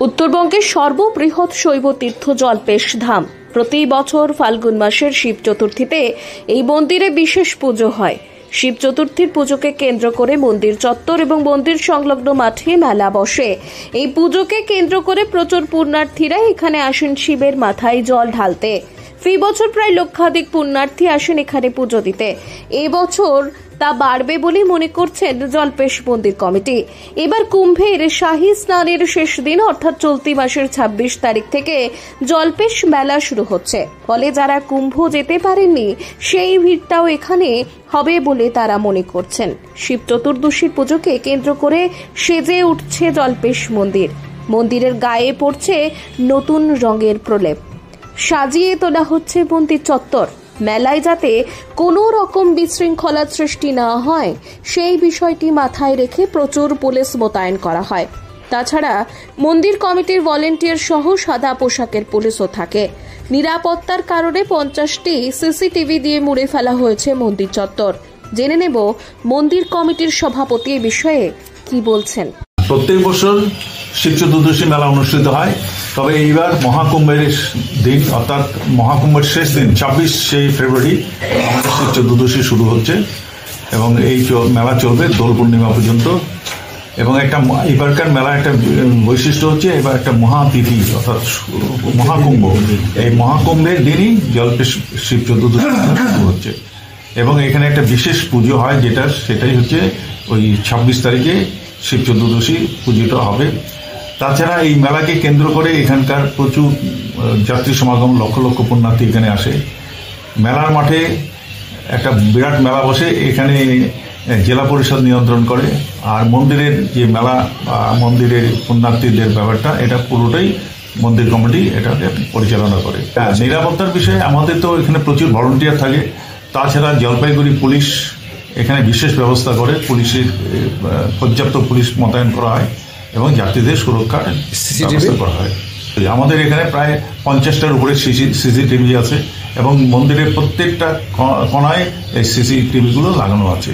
উত্তরবঙ্গের সর্ববৃহৎ শৈব তীর্থ জল্পেশ ধাম। প্রতি বছর ফাল্গুন মাসের শিব চতুর্থীতে এই মন্দিরে বিশেষ পুজো হয়। শিব চতুর্থীর পুজোকে কেন্দ্র করে মন্দির চত্বর এবং মন্দির সংলগ্ন মাঠে মেলা বসে। এই পুজোকে কেন্দ্র করে প্রচুর পুণ্যার্থীরা এখানে আসেন শিবের মাথায় জল ঢালতে। ফি বছর প্রায় লক্ষাধিক পুণ্যার্থী আসেন এখানে পুজো দিতে। এবছর তা বাড়বে বলে মনে করছেন জল্পেশ মন্দির কমিটি। এবার কুম্ভের শাহী স্নানের শেষ দিন অর্থাৎ চলতি মাসের ২৬ তারিখ থেকে জল্পেশ মেলা শুরু হচ্ছে। ফলে যারা কুম্ভ যেতে পারেননি সেই ভিড়টাও এখানে হবে বলে তারা মনে করছেন। শিব চতুর্দশীর পুজোকে কেন্দ্র করে সেজে উঠছে জল্পেশ মন্দির। মন্দিরের গায়ে পড়ছে নতুন রঙের প্রলেপ, সাজিয়ে তোলা হচ্ছে মন্দির চত্বর। মেলায় যাতে কোনো রকম বিশৃঙ্খলার সৃষ্টি না হয় সেই বিষয়টি মাথায় রেখে প্রচুর পুলিশ মোতায়েন করা হয়। তাছাড়া মন্দির কমিটির ভলেন্টিয়ার সহ সাদা পোশাকের পুলিশও থাকে। নিরাপত্তার কারণে 50টি সিসিটিভি দিয়ে মুড়ে ফেলা হয়েছে মন্দির চত্বর। জেনে নেব মন্দির কমিটির সভাপতি এ বিষয়ে কি বলছেন। প্রত্যেক বছর শিব চতুর্দশী মেলা অনুষ্ঠিত হয়, তবে এইবার মহাকুম্ভের দিন অর্থাৎ মহাকুম্ভের শেষ দিন 26শে ফেব্রুয়ারি আমাদের শিব চতুর্দশী শুরু হচ্ছে এবং এই মেলা চলবে দোল পূর্ণিমা পর্যন্ত। এবং এবারকার মেলা একটা বৈশিষ্ট্য হচ্ছে এবার একটা মহাতিথি অর্থাৎ মহাকুম্ভ। এই মহাকুম্ভের দিনই জল্পেশ শিব চতুর্দশী শুরু হচ্ছে এবং এখানে একটা বিশেষ পুজো হয় সেটাই হচ্ছে ওই 26 তারিখে শিব চতুর্দশী পুজোটা হবে। তাছাড়া এই মেলাকে কেন্দ্র করে এখানকার প্রচুর যাত্রী সমাগম, লক্ষ লক্ষ পুণ্যার্থী এখানে আসে। মেলার মাঠে একটা বিরাট মেলা বসে, এখানে জেলা পরিষদ নিয়ন্ত্রণ করে। আর মন্দিরের যে মেলা বা মন্দিরের পুণ্যার্থীদের ব্যাপারটা এটা পুরোটাই মন্দির কমিটি এটাকে পরিচালনা করে। নিরাপত্তার বিষয়ে আমাদের তো এখানে প্রচুর ভলান্টিয়ার থাকে। তাছাড়া জলপাইগুড়ি পুলিশ এখানে বিশেষ ব্যবস্থা করে, পুলিশের পর্যাপ্ত পুলিশ মোতায়েন করা হয় এবং যাত্রীদের সুরক্ষার ব্যবস্থা করা হয়। আমাদের এখানে প্রায় 50টার উপরে সিসিটিভি আছে এবং মন্দিরের প্রত্যেকটা কোণায় এই সিসিটিভিগুলো লাগানো আছে।